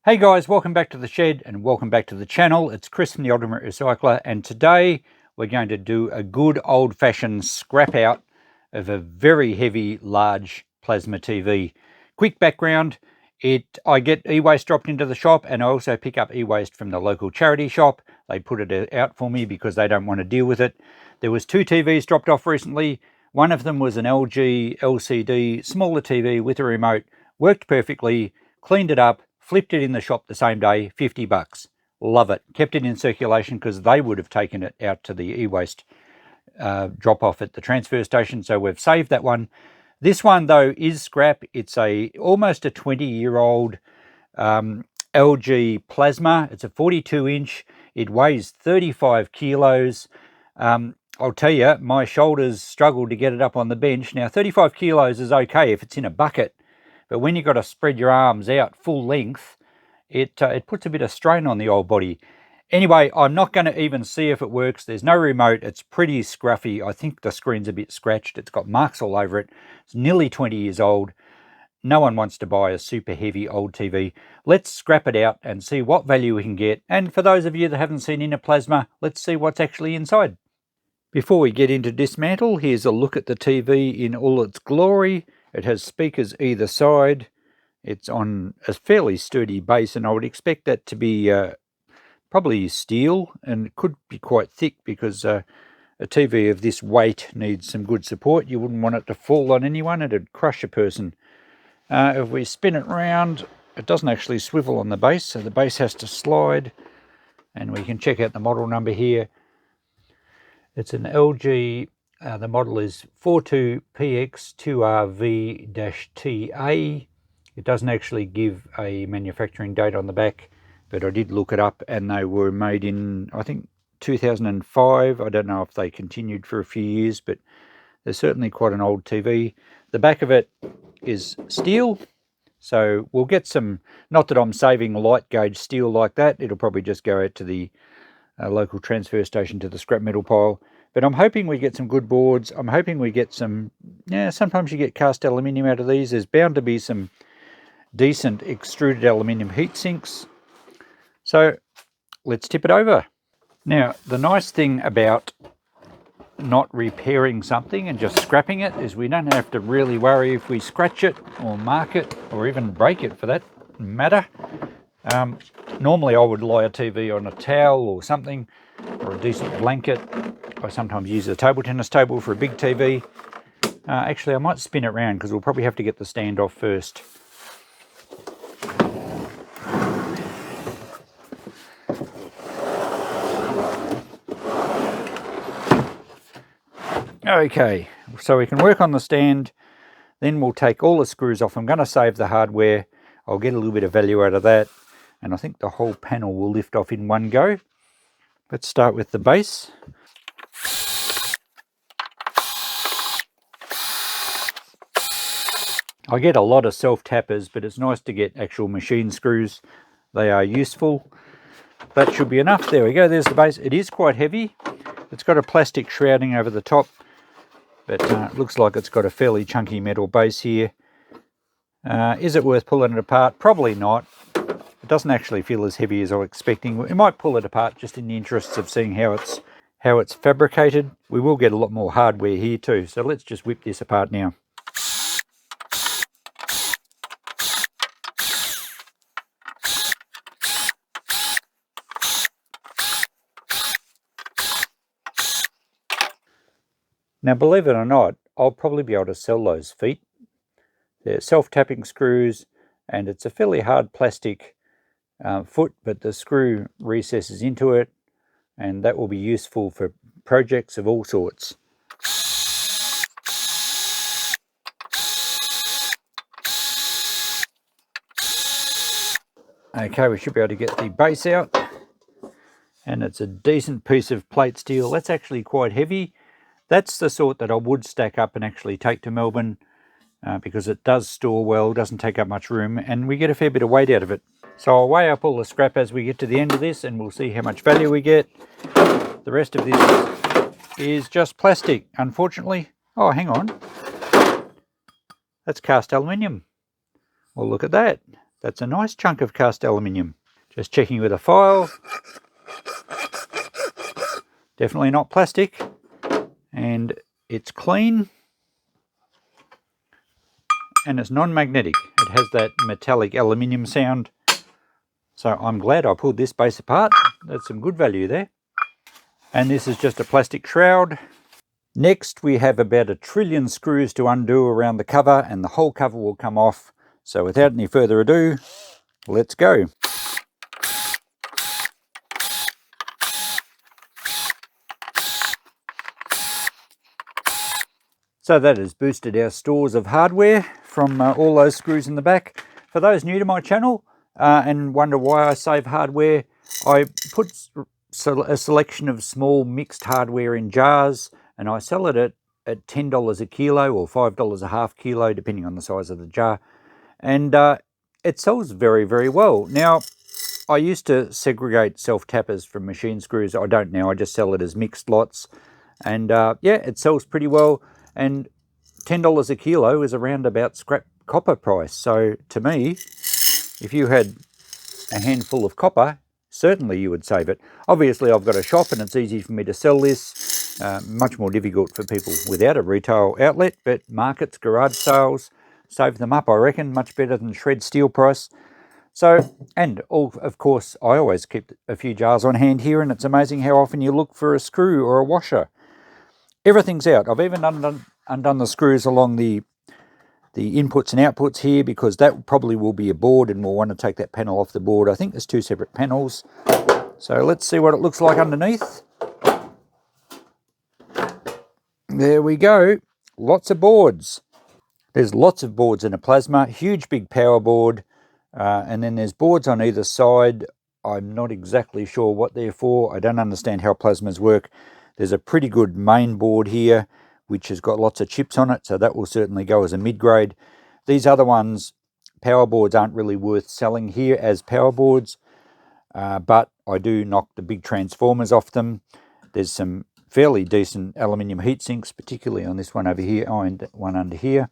Hey guys, welcome back to the shed and welcome back to the channel. It's Chris from the Ultimate Recycler, and today we're going to do a good old-fashioned scrap out of a very heavy large plasma TV. Quick background, I get e-waste dropped into the shop, and I also pick up e-waste from the local charity shop. They put it out for me because they don't want to deal with it. There was 2 TVs dropped off recently. One of them was an LG LCD smaller TV with a remote, worked perfectly, cleaned it up, flipped it in the shop the same day, $50. Love it. Kept it in circulation because they would have taken it out to the e-waste drop off at the transfer station. So we've saved that one. This one though is scrap. It's almost a 20-year-old LG plasma. It's a 42-inch. It weighs 35 kilos. I'll tell you, my shoulders struggled to get it up on the bench. Now 35 kilos is okay if it's in a bucket. But when you've got to spread your arms out full length, it puts a bit of strain on the old body. Anyway, I'm not going to even see if it works. There's no remote. It's pretty scruffy. I think the screen's a bit scratched. It's got marks all over it. It's nearly 20 years old. No one wants to buy a super heavy old TV. Let's scrap it out and see what value we can get. And for those of you that haven't seen inner plasma, let's see what's actually inside. Before we get into dismantle, here's a look at the TV in all its glory. It has speakers either side. It's on a fairly sturdy base, and I would expect that to be probably steel, and it could be quite thick because a TV of this weight needs some good support. You wouldn't want it to fall on anyone. It'd crush a person. If we spin it round, it doesn't actually swivel on the base, so the base has to slide, and we can check out the model number here. It's an LG. The model is 42PX2RV-TA. It doesn't actually give a manufacturing date on the back, but I did look it up, and they were made in, I think, 2005. I don't know if they continued for a few years, but they're certainly quite an old TV. The back of it is steel, so we'll get some, not that I'm saving light gauge steel like that. It'll probably just go out to the local transfer station to the scrap metal pile. But I'm hoping we get some good boards. I'm hoping we get some, sometimes you get cast aluminium out of these. There's bound to be some decent extruded aluminium heat sinks. So let's tip it over. Now, the nice thing about not repairing something and just scrapping it is we don't have to really worry if we scratch it or mark it or even break it for that matter. Normally I would lie a TV on a towel or something, or a decent blanket. I sometimes use a table tennis table for a big TV. Actually, I might spin it around because we'll probably have to get the stand off first. Okay, so we can work on the stand. Then we'll take all the screws off. I'm going to save the hardware. I'll get a little bit of value out of that. And I think the whole panel will lift off in one go. Let's start with the base. I get a lot of self-tappers, but it's nice to get actual machine screws. They are useful. That should be enough. There we go, there's the base. It is quite heavy. It's got a plastic shrouding over the top, but it looks like it's got a fairly chunky metal base here. Is it worth pulling it apart? Probably not. It doesn't actually feel as heavy as I was expecting. We might pull it apart just in the interests of seeing how it's fabricated. We will get a lot more hardware here too, so let's just whip this apart now. Now, believe it or not, I'll probably be able to sell those feet. They're self-tapping screws, and it's a fairly hard plastic foot, but the screw recesses into it, and that will be useful for projects of all sorts. Okay, we should be able to get the base out, and it's a decent piece of plate steel. That's actually quite heavy. That's the sort that I would stack up and actually take to Melbourne because it does store well, doesn't take up much room, and we get a fair bit of weight out of it. So I'll weigh up all the scrap as we get to the end of this, and we'll see how much value we get. The rest of this is just plastic, unfortunately. Oh, hang on. That's cast aluminium. Well, look at that. That's a nice chunk of cast aluminium. Just checking with a file. Definitely not plastic. And it's clean. And it's non-magnetic. It has that metallic aluminium sound. So I'm glad I pulled this base apart. That's some good value there. And this is just a plastic shroud. Next, we have about 1 trillion screws to undo around the cover, and the whole cover will come off. So without any further ado, let's go. So that has boosted our stores of hardware from all those screws in the back. For those new to my channel and wonder why I save hardware, I put a selection of small mixed hardware in jars, and I sell it at $10 a kilo or $5 a half kilo, depending on the size of the jar. And it sells very, very well. Now, I used to segregate self-tappers from machine screws. I don't now. I just sell it as mixed lots. And yeah, it sells pretty well. And $10 a kilo is around about scrap copper price. So to me, if you had a handful of copper, certainly you would save it. Obviously, I've got a shop and it's easy for me to sell this. Much more difficult for people without a retail outlet, but markets, garage sales, save them up, I reckon, much better than shred steel price. So, and of course, I always keep a few jars on hand here, and it's amazing how often you look for a screw or a washer. Everything's out. I've even undone the screws along the inputs and outputs here, because that probably will be a board and we'll want to take that panel off the board. I think there's 2 separate panels. So let's see what it looks like underneath. There we go. Lots of boards. There's lots of boards in a plasma. Huge big power board. And then there's boards on either side. I'm not exactly sure what they're for. I don't understand how plasmas work. There's a pretty good main board here, which has got lots of chips on it, so that will certainly go as a mid-grade. These other ones, power boards, aren't really worth selling here as power boards, but I do knock the big transformers off them. There's some fairly decent aluminium heat sinks, particularly on this one over here and one under here.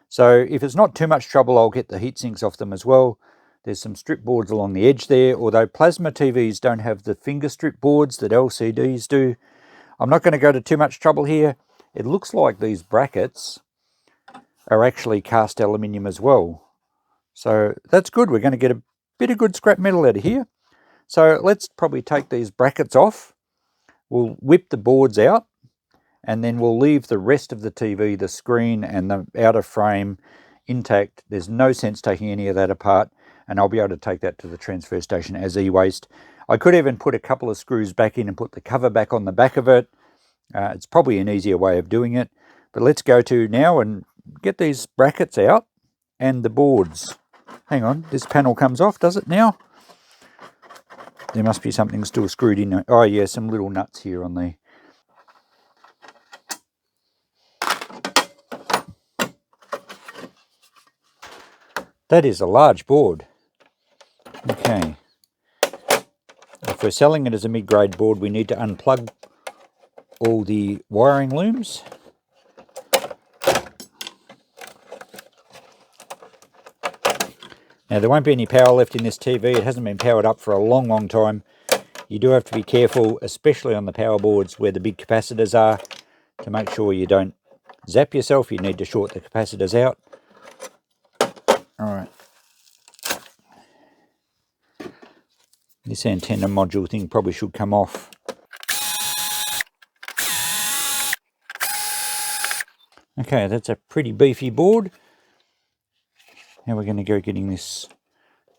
So if it's not too much trouble, I'll get the heat sinks off them as well. There's some strip boards along the edge there, although plasma TVs don't have the finger strip boards that LCDs do. I'm not going to go to too much trouble here. It looks like these brackets are actually cast aluminium as well. So that's good. We're going to get a bit of good scrap metal out of here. So let's probably take these brackets off. We'll whip the boards out, and then we'll leave the rest of the TV, the screen and the outer frame intact. There's no sense taking any of that apart, and I'll be able to take that to the transfer station as e-waste. I could even put a couple of screws back in and put the cover back on the back of it. It's probably an easier way of doing it. But let's go to now and get these brackets out and the boards. Hang on, this panel comes off, does it now? There must be something still screwed in. Oh yeah, some little nuts here on the... That is a large board. Okay. If we're selling it as a mid-grade board, we need to unplug all the wiring looms. Now, there won't be any power left in this TV. It hasn't been powered up for a long, long time. You do have to be careful, especially on the power boards where the big capacitors are, to make sure you don't zap yourself. You need to short the capacitors out. All right. This antenna module thing probably should come off. Okay, that's a pretty beefy board. Now we're going to go getting this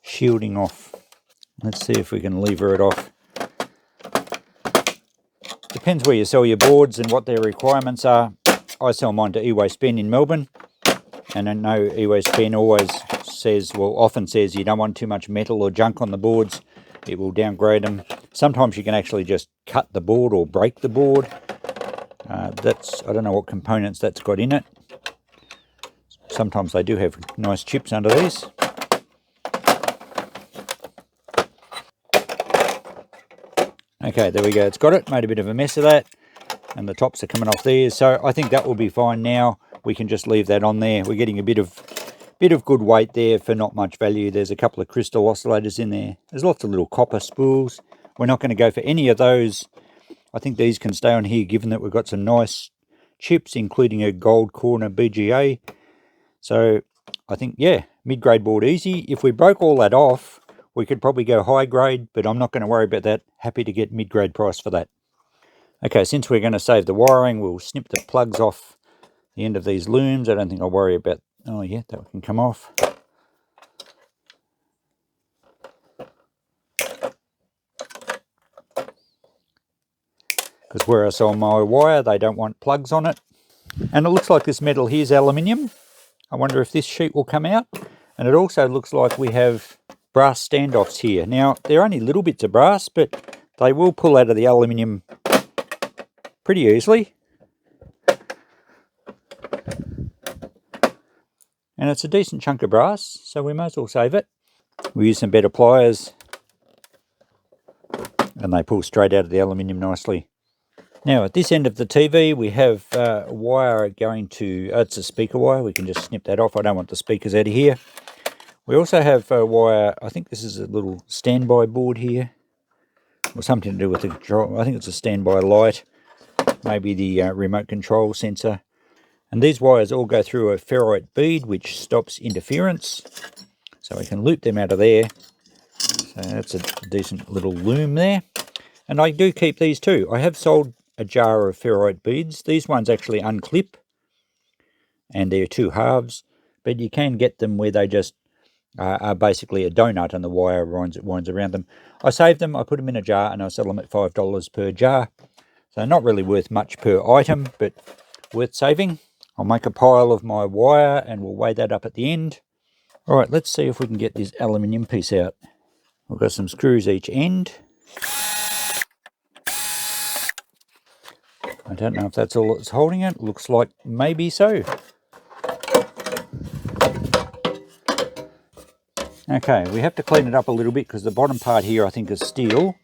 shielding off. Let's see if we can lever it off. Depends where you sell your boards and what their requirements are. I sell mine to e-waste bin in Melbourne, and I know e-waste bin always says, well, often says you don't want too much metal or junk on the boards. It will downgrade them. Sometimes you can actually just cut the board or break the board. I don't know what components that's got in it. Sometimes they do have nice chips under these. Okay, there we go. It's got it. Made a bit of a mess of that. And the tops are coming off there. So I think that will be fine now. We can just leave that on there. We're getting a bit of Bit of good weight there for not much value. There's a couple of crystal oscillators in there. There's lots of little copper spools. We're not going to go for any of those. I think these can stay on here, given that we've got some nice chips, including a gold corner BGA. So I think, yeah, mid-grade board easy. If we broke all that off, we could probably go high grade, but I'm not going to worry about that. Happy to get mid-grade price for that. Okay, since we're going to save the wiring, we'll snip the plugs off the end of these looms. I don't think I'll worry about... Oh yeah, that can come off. Because where I saw my wire, they don't want plugs on it. And it looks like this metal here is aluminium. I wonder if this sheet will come out. And it also looks like we have brass standoffs here. Now, they're only little bits of brass, but they will pull out of the aluminium pretty easily. And it's a decent chunk of brass, so we might as well save it. We use some better pliers, and they pull straight out of the aluminium nicely. Now, at this end of the TV, we have a wire going to... it's a speaker wire. We can just snip that off. I don't want the speakers out of here. We also have a wire... I think this is a little standby board here, or something to do with the control. I think it's a standby light, maybe the remote control sensor. And these wires all go through a ferrite bead, which stops interference. So we can loop them out of there. So that's a decent little loom there. And I do keep these too. I have sold a jar of ferrite beads. These ones actually unclip, and they're 2 halves, but you can get them where they just are basically a donut and the wire winds around them. I save them, I put them in a jar, and I sell them at $5 per jar. So not really worth much per item, but worth saving. I'll make a pile of my wire and we'll weigh that up at the end. All right, let's see if we can get this aluminium piece out. We've got some screws each end. I don't know if that's all that's holding it. Looks like maybe so. Okay, we have to clean it up a little bit because the bottom part here I think is steel.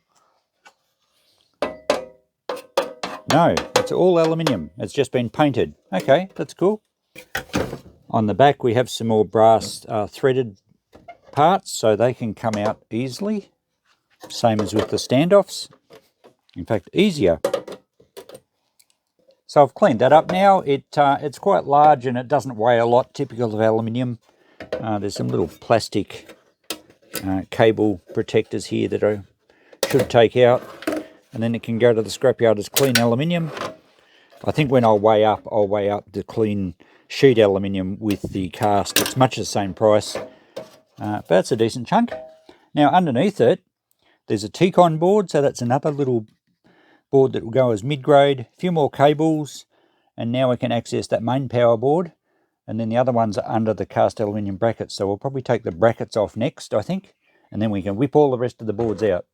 No, it's all aluminium. It's just been painted. Okay, that's cool. On the back we have some more brass threaded parts, so they can come out easily. Same as with the standoffs. In fact, easier. So I've cleaned that up now. It's quite large and it doesn't weigh a lot, typical of aluminium. There's some little plastic cable protectors here that I should take out, and then it can go to the scrapyard as clean aluminium. I think when I'll weigh up the clean sheet aluminium with the cast. It's much the same price, but that's a decent chunk. Now underneath it, there's a T-con board, so that's another little board that will go as mid-grade. A few more cables, and now we can access that main power board. And then the other ones are under the cast aluminium brackets, so we'll probably take the brackets off next, I think, and then we can whip all the rest of the boards out.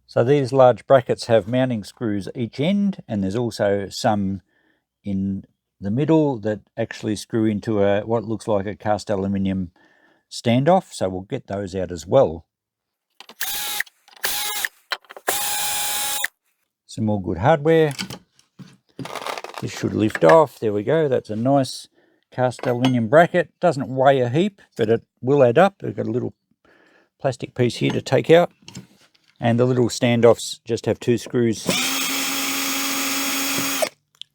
So these large brackets have mounting screws each end, and there's also some in the middle that actually screw into what looks like a cast aluminium standoff, so we'll get those out as well. Some more good hardware. This should lift off. There we go. That's a nice cast aluminium bracket. Doesn't weigh a heap, but it will add up. We've got a little plastic piece here to take out. And the little standoffs just have 2 screws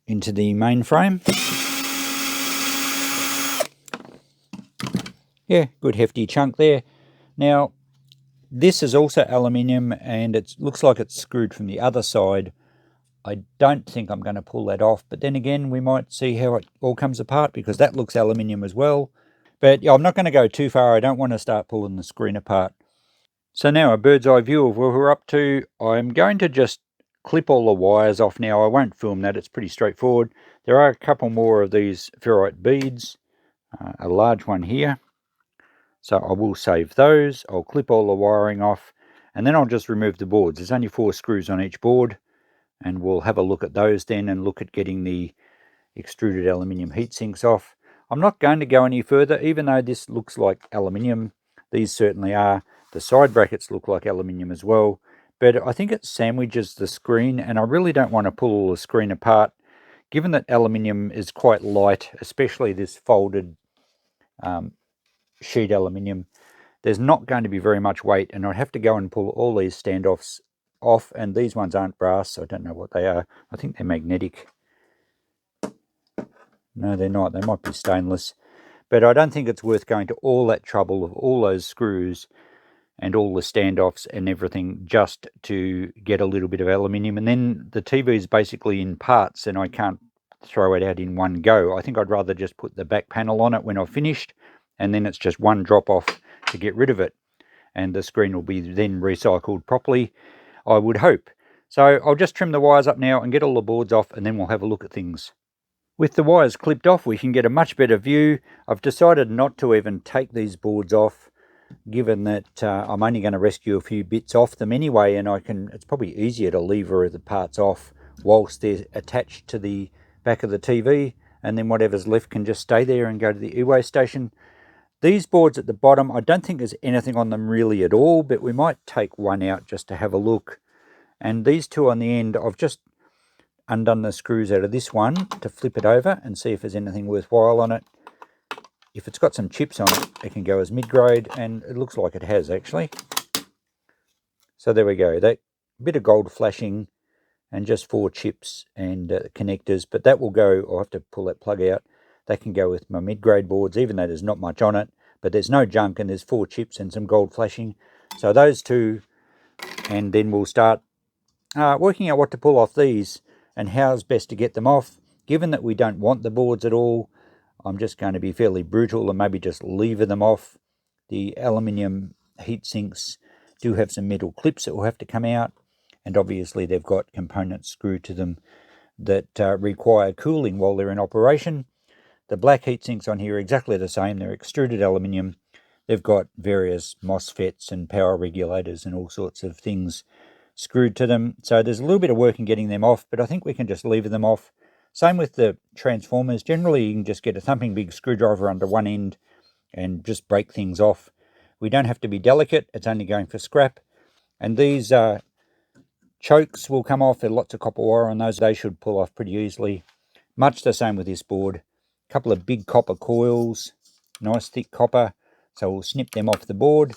into the main frame. Yeah, good hefty chunk there. Now, this is also aluminium, and it looks like it's screwed from the other side. I don't think I'm going to pull that off, but then again, we might see how it all comes apart, because that looks aluminium as well. But yeah, I'm not going to go too far. I don't want to start pulling the screen apart. So now a bird's eye view of where we're up to. I'm going to just clip all the wires off now. I won't film that. It's pretty straightforward. There are a couple more of these ferrite beads, a large one here. So I will save those. I'll clip all the wiring off, and then I'll just remove the boards. There's only 4 screws on each board, and we'll have a look at those then and look at getting the extruded aluminium heat sinks off. I'm not going to go any further, even though this looks like aluminium. These certainly are. The side brackets look like aluminium as well, but I think it sandwiches the screen, and I really don't want to pull all the screen apart, given that aluminium is quite light, especially this folded sheet aluminium, there's not going to be very much weight, and I'd have to go and pull all these standoffs off, and these ones aren't brass, so I don't know what they are. I think they're magnetic. No, they're not. They might be stainless. But I don't think it's worth going to all that trouble of all those screws and all the standoffs and everything just to get a little bit of aluminium. And then the TV is basically in parts and I can't throw it out in one go. I think I'd rather just put the back panel on it when I've finished, and then it's just one drop off to get rid of it. And the screen will be then recycled properly, I would hope. So I'll just trim the wires up now and get all the boards off, and then we'll have a look at things. With the wires clipped off, we can get a much better view. I've decided not to even take these boards off, given that I'm only going to rescue a few bits off them anyway, and it's probably easier to lever the parts off whilst they're attached to the back of the TV, and then whatever's left can just stay there and go to the e-way station. These boards at the bottom, I don't think there's anything on them really at all, but we might take one out just to have a look. And these two on the end, I've just undone the screws out of this one to flip it over and see if there's anything worthwhile on it. If it's got some chips on it, it can go as mid-grade, and it looks like it has actually. So there we go, that bit of gold flashing and just 4 chips and connectors, but that will go, I'll have to pull that plug out. That can go with my mid-grade boards, even though there's not much on it, but there's no junk and there's 4 chips and some gold flashing. So those two, and then we'll start working out what to pull off these and how's best to get them off. Given that we don't want the boards at all, I'm just going to be fairly brutal and maybe just lever them off. The aluminium heat sinks do have some metal clips that will have to come out, and obviously they've got components screwed to them that require cooling while they're in operation. The black heat sinks on here are exactly the same. They're extruded aluminium. They've got various MOSFETs and power regulators and all sorts of things screwed to them. So there's a little bit of work in getting them off, but I think we can just lever them off. Same with the transformers. Generally, you can just get a thumping big screwdriver under one end and just break things off. We don't have to be delicate. It's only going for scrap. And these chokes will come off. There's lots of copper wire on those. They should pull off pretty easily. Much the same with this board. A couple of big copper coils, nice thick copper. So we'll snip them off the board.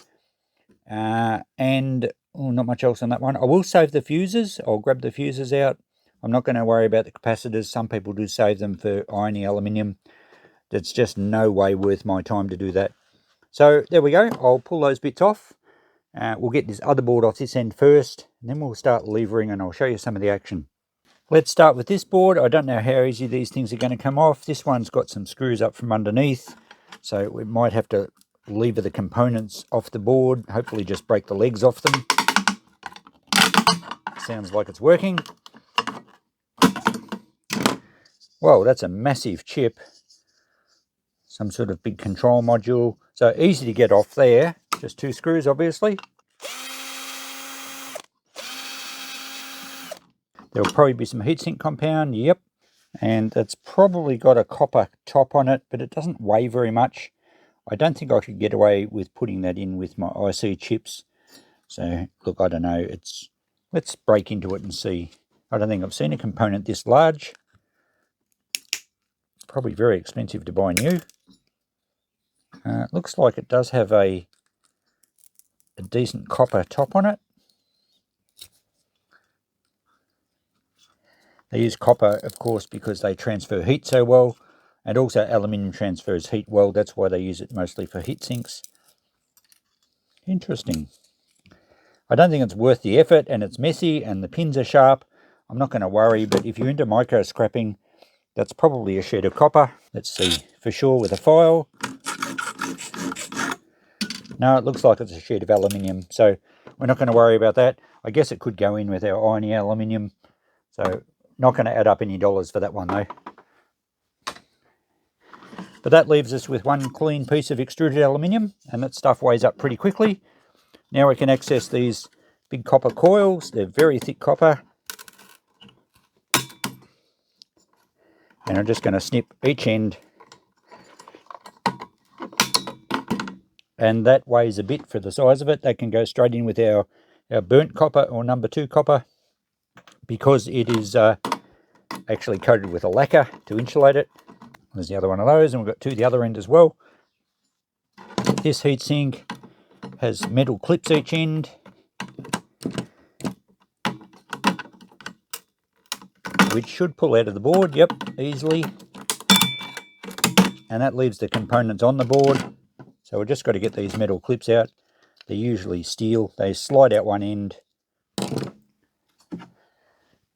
And not much else on that one. I will save the fuses. I'll grab the fuses out. I'm not going to worry about the capacitors. Some people do save them for irony aluminium. That's just no way worth my time to do that. So there we go. I'll pull those bits off. We'll get this other board off this end first, and then we'll start levering and I'll show you some of the action. Let's start with this board. I don't know how easy these things are going to come off. This one's got some screws up from underneath, so we might have to lever the components off the board, hopefully just break the legs off them. Sounds like it's working. Whoa, that's a massive chip. Some sort of big control module. So easy to get off there. Just 2 screws, obviously. There'll probably be some heatsink compound, yep. And it's probably got a copper top on it, but it doesn't weigh very much. I don't think I could get away with putting that in with my IC chips. So, look, I don't know. Let's break into it and see. I don't think I've seen a component this large. Probably very expensive to buy new. It looks like it does have a decent copper top on it. They use copper, of course, because they transfer heat so well, and also aluminium transfers heat well. That's why they use it mostly for heat sinks. Interesting. I don't think it's worth the effort, and it's messy, and the pins are sharp. I'm not going to worry, but if you're into micro scrapping, that's probably a shed of copper. Let's see for sure with a file. No, it looks like it's a sheet of aluminium, so we're not going to worry about that. I guess it could go in with our irony aluminium, so not going to add up any dollars for that one though. But that leaves us with one clean piece of extruded aluminium, and that stuff weighs up pretty quickly. Now we can access these big copper coils. They're very thick copper. And I'm just going to snip each end. And that weighs a bit for the size of it. That can go straight in with our burnt copper or number 2 copper, because it is actually coated with a lacquer to insulate it. There's the other one of those, and we've got 2 at the other end as well. This heatsink has metal clips each end, which should pull out of the board, yep, easily. And that leaves the components on the board. So we've just got to get these metal clips out. They're usually steel. They slide out one end.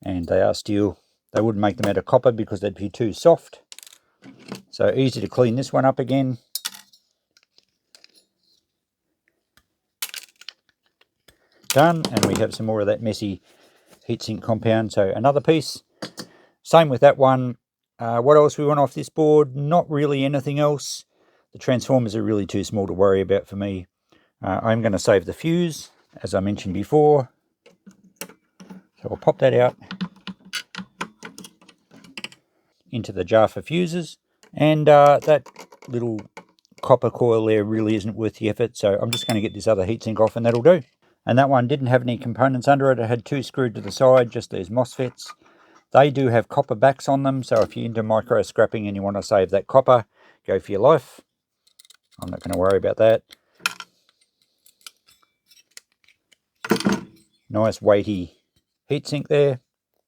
And they are steel. They wouldn't make them out of copper because they'd be too soft. So easy to clean this one up again. Done. And we have some more of that messy heatsink compound. So another piece. Same with that one. What else we want off this board? Not really anything else. The transformers are really too small to worry about for me. I'm going to save the fuse, as I mentioned before. So I'll pop that out into the jar for fuses. And that little copper coil there really isn't worth the effort. So I'm just going to get this other heatsink off and that'll do. And that one didn't have any components under it. It had two screwed to the side, just these MOSFETs. They do have copper backs on them, so if you're into micro scrapping and you want to save that copper, go for your life. I'm not going to worry about that. Nice weighty heatsink there.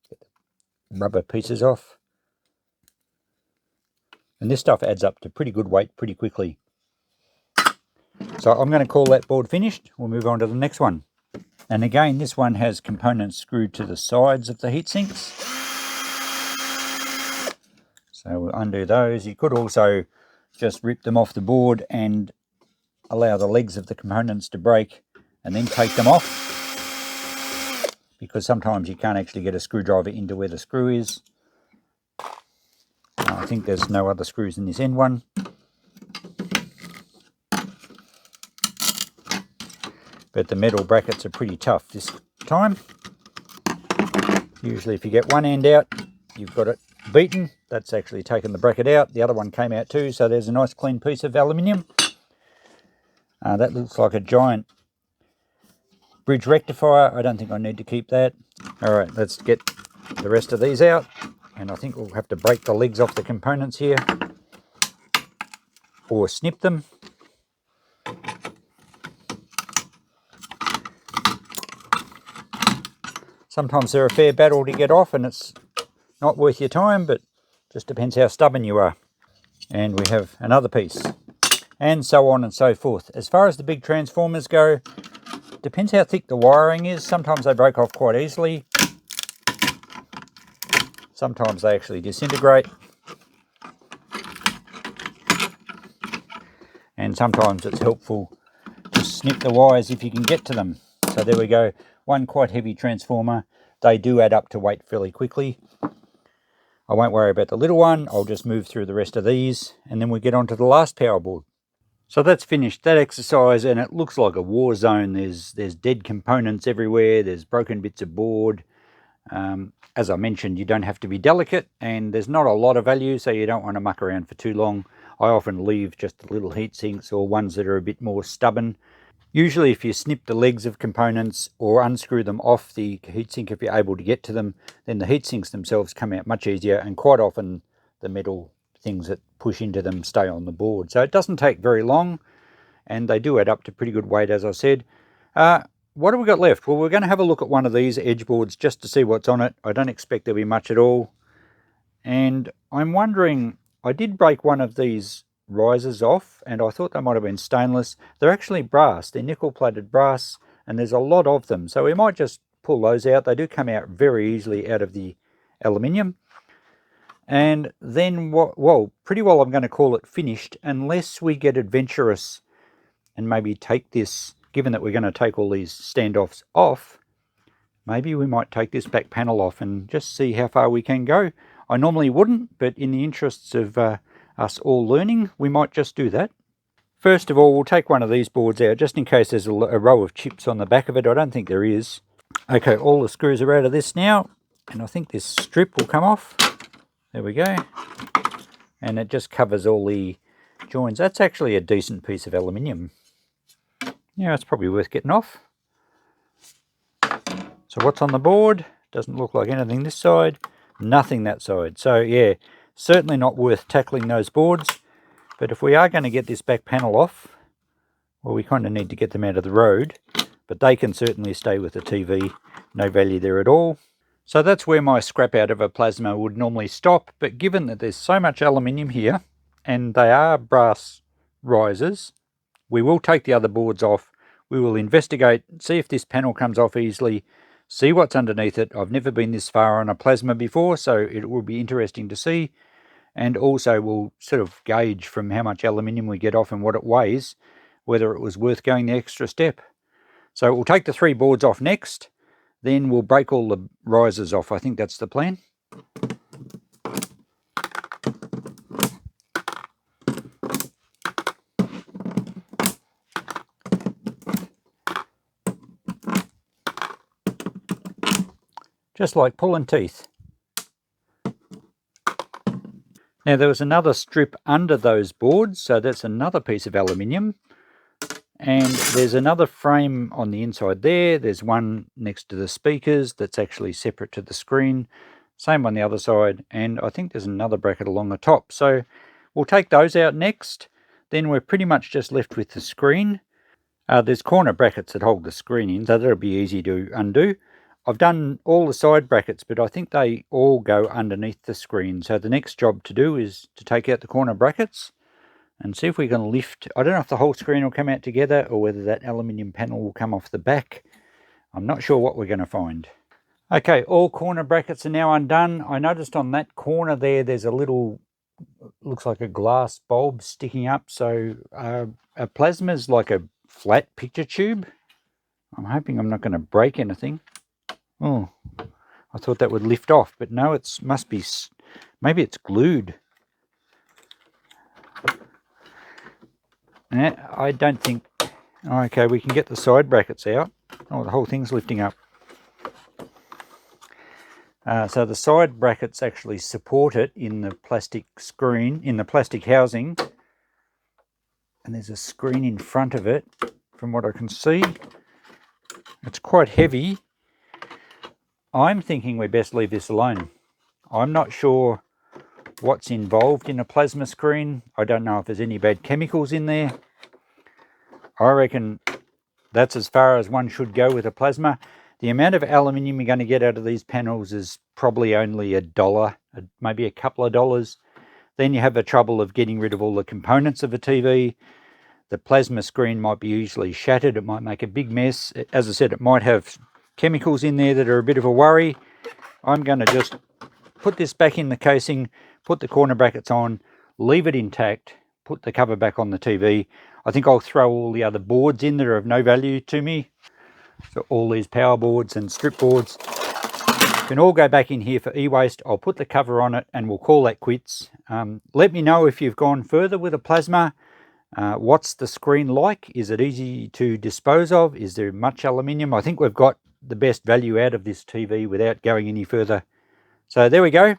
Get the rubber pieces off. And this stuff adds up to pretty good weight pretty quickly. So I'm going to call that board finished. We'll move on to the next one. And again, this one has components screwed to the sides of the heatsinks. So we'll undo those. You could also just rip them off the board and allow the legs of the components to break and then take them off, because sometimes you can't actually get a screwdriver into where the screw is. I think there's no other screws in this end one. But the metal brackets are pretty tough this time. Usually if you get one end out, you've got it beaten. That's actually taken the bracket out. The other one came out too, so there's a nice clean piece of aluminium. That looks like a giant bridge rectifier. I don't think I need to keep that. Alright, let's get the rest of these out. And I think we'll have to break the legs off the components here. Or snip them. Sometimes they're a fair battle to get off and it's not worth your time, but just depends how stubborn you are. And we have another piece. And so on and so forth. As far as the big transformers go, depends how thick the wiring is. Sometimes they break off quite easily. Sometimes they actually disintegrate. And sometimes it's helpful to snip the wires if you can get to them. So there we go. One quite heavy transformer. They do add up to weight fairly quickly. I won't worry about the little one. I'll just move through the rest of these and then we'll get on to the last power board. So that's finished that exercise and it looks like a war zone. There's dead components everywhere. There's broken bits of board. As I mentioned, you don't have to be delicate and there's not a lot of value, so you don't want to muck around for too long. I often leave just the little heat sinks or ones that are a bit more stubborn. Usually if you snip the legs of components or unscrew them off the heatsink if you're able to get to them, then the heatsinks themselves come out much easier, and quite often the metal things that push into them stay on the board. So it doesn't take very long and they do add up to pretty good weight, as I said. What have we got left? Well, we're going to have a look at one of these edge boards just to see what's on it. I don't expect there'll be much at all. And I'm wondering, I did break one of these risers off and I thought they might have been stainless. They're actually brass. They're nickel plated brass and there's a lot of them. So we might just pull those out. They do come out very easily out of the aluminium. And then, well, pretty well I'm going to call it finished unless we get adventurous and maybe take this, given that we're going to take all these standoffs off, maybe we might take this back panel off and just see how far we can go. I normally wouldn't, but in the interests of us all learning, we might just do that. First of all, we'll take one of these boards out just in case there's a row of chips on the back of it. I don't think there is. Okay, all the screws are out of this now, and I think this strip will come off. There we go. And it just covers all the joins. That's actually a decent piece of aluminium. Yeah, it's probably worth getting off. So what's on the board? Doesn't look like anything this side. Nothing that side. So yeah, certainly not worth tackling those boards. But if we are going to get this back panel off, Well, we kind of need to get them out of the road, but they can certainly stay with the TV. No value there at all. So that's where my scrap out of a plasma would normally stop, but given that there's so much aluminium here, and they are brass risers, we will take the other boards off. We will investigate, see if this panel comes off easily, see what's underneath it. I've never been this far on a plasma before, so it will be interesting to see. And also we'll sort of gauge from how much aluminium we get off and what it weighs, whether it was worth going the extra step. So we'll take the 3 boards off next, then we'll break all the risers off. I think that's the plan. Just like pulling teeth. Now there was another strip under those boards, so that's another piece of aluminium. And there's another frame on the inside there. There's one next to the speakers that's actually separate to the screen. Same on the other side. And I think there's another bracket along the top. So we'll take those out next. Then we're pretty much just left with the screen. There's corner brackets that hold the screen in, so that'll be easy to undo. I've done all the side brackets, but I think they all go underneath the screen. So the next job to do is to take out the corner brackets and see if we can lift. I don't know if the whole screen will come out together or whether that aluminium panel will come off the back. I'm not sure what we're going to find. Okay, all corner brackets are now undone. I noticed on that corner there's a little, looks like a glass bulb sticking up. So a plasma is like a flat picture tube. I'm hoping I'm not going to break anything. Oh, I thought that would lift off, but no, it must be, maybe it's glued. I don't think... Okay, we can get the side brackets out. Oh, the whole thing's lifting up. So the side brackets actually support it in the plastic screen, in the plastic housing. And there's a screen in front of it, from what I can see. It's quite heavy. I'm thinking we best leave this alone. I'm not sure what's involved in a plasma screen. I don't know if there's any bad chemicals in there. I reckon that's as far as one should go with a plasma. The amount of aluminium you're going to get out of these panels is probably only $1, maybe a couple of dollars. Then you have the trouble of getting rid of all the components of a TV. The plasma screen might be easily shattered. It might make a big mess. As I said, it might have chemicals in there that are a bit of a worry. I'm going to just put this back in the casing, put the corner brackets on, leave it intact, put the cover back on the TV. I think I'll throw all the other boards in that are of no value to me. So all these power boards and strip boards can all go back in here for e-waste. I'll put the cover on it and we'll call that quits. Let me know if you've gone further with a plasma. What's the screen like? Is it easy to dispose of? Is there much aluminium? I think we've got the best value out of this TV without going any further. So there we go.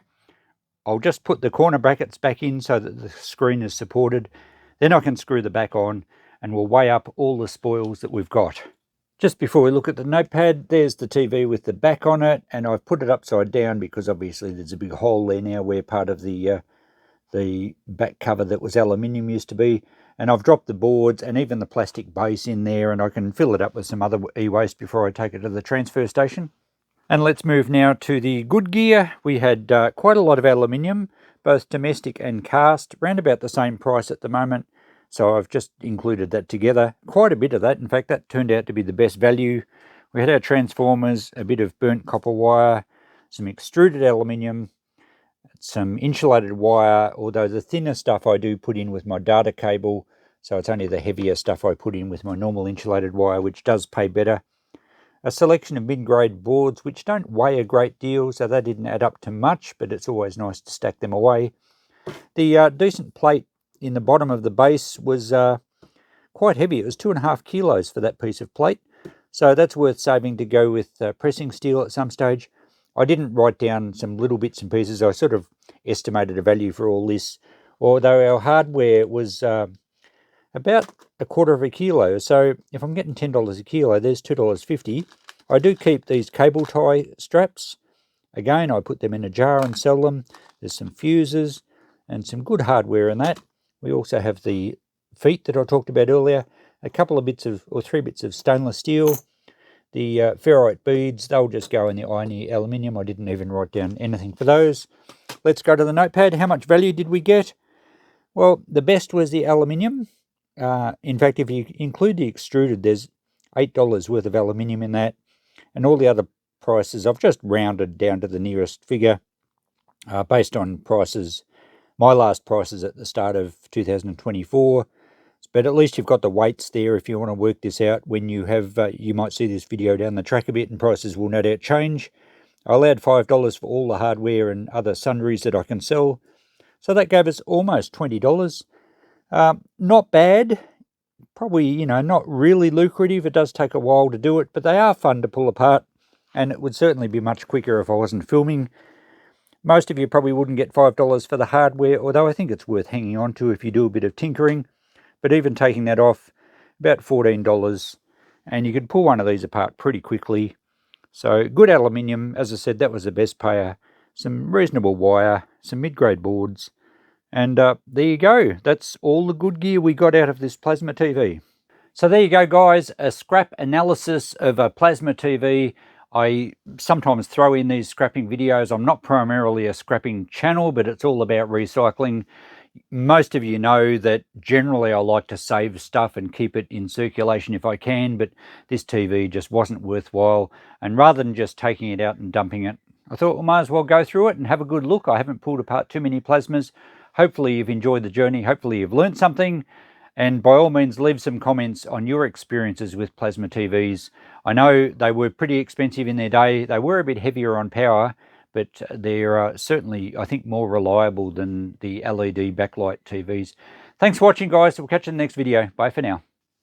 I'll just put the corner brackets back in so that the screen is supported. Then I can screw the back on and we'll weigh up all the spoils that we've got. Just before we look at the notepad, there's the TV with the back on it, and I've put it upside down because obviously there's a big hole there now where part of the back cover that was aluminium used to be. And I've dropped the boards and even the plastic base in there, and I can fill it up with some other e-waste before I take it to the transfer station. And let's move now to the good gear. We had quite a lot of aluminium, both domestic and cast, around about the same price at the moment. So I've just included that together. Quite a bit of that. In fact, that turned out to be the best value. We had our transformers, a bit of burnt copper wire, some extruded aluminium, some insulated wire, although the thinner stuff I do put in with my data cable. So it's only the heavier stuff I put in with my normal insulated wire, which does pay better. A selection of mid-grade boards, which don't weigh a great deal, so they didn't add up to much, but it's always nice to stack them away. The decent plate in the bottom of the base was quite heavy. It was 2.5 kilos for that piece of plate. So that's worth saving to go with pressing steel at some stage. I didn't write down some little bits and pieces. I sort of estimated a value for all this, although our hardware was about 1/4 kilo. So if I'm getting $10 a kilo, there's $2.50. I do keep these cable tie straps. Again, I put them in a jar and sell them. There's some fuses and some good hardware in that. We also have the feet that I talked about earlier, a couple of bits of, or 3 bits of stainless steel. The ferrite beads, they'll just go in the irony aluminium. I didn't even write down anything for those. Let's go to the notepad. How much value did we get? Well, the best was the aluminium. In fact, if you include the extruded, there's $8 worth of aluminium in that. And all the other prices, I've just rounded down to the nearest figure based on prices, my last prices at the start of 2024. But at least you've got the weights there if you want to work this out when you have, you might see this video down the track a bit and prices will no doubt change. I allowed $5 for all the hardware and other sundries that I can sell. So that gave us almost $20. Not bad. Probably, you know, not really lucrative. It does take a while to do it, but they are fun to pull apart. And it would certainly be much quicker if I wasn't filming. Most of you probably wouldn't get $5 for the hardware, although I think it's worth hanging on to if you do a bit of tinkering. But even taking that off, about $14, and you could pull one of these apart pretty quickly. So good aluminium, as I said, that was the best payer. Some reasonable wire, some mid-grade boards, and there you go. That's all the good gear we got out of this plasma TV. So there you go, guys, a scrap analysis of a plasma TV. I sometimes throw in these scrapping videos. I'm not primarily a scrapping channel, but it's all about recycling. Most of you know that generally I like to save stuff and keep it in circulation if I can, but this TV just wasn't worthwhile. And rather than just taking it out and dumping it, I thought, well, might as well go through it and have a good look. I haven't pulled apart too many plasmas. Hopefully you've enjoyed the journey. Hopefully you've learned something. And by all means, leave some comments on your experiences with plasma TVs. I know they were pretty expensive in their day. They were a bit heavier on power, but they're certainly, I think, more reliable than the LED backlight TVs. Thanks for watching, guys. We'll catch you in the next video. Bye for now.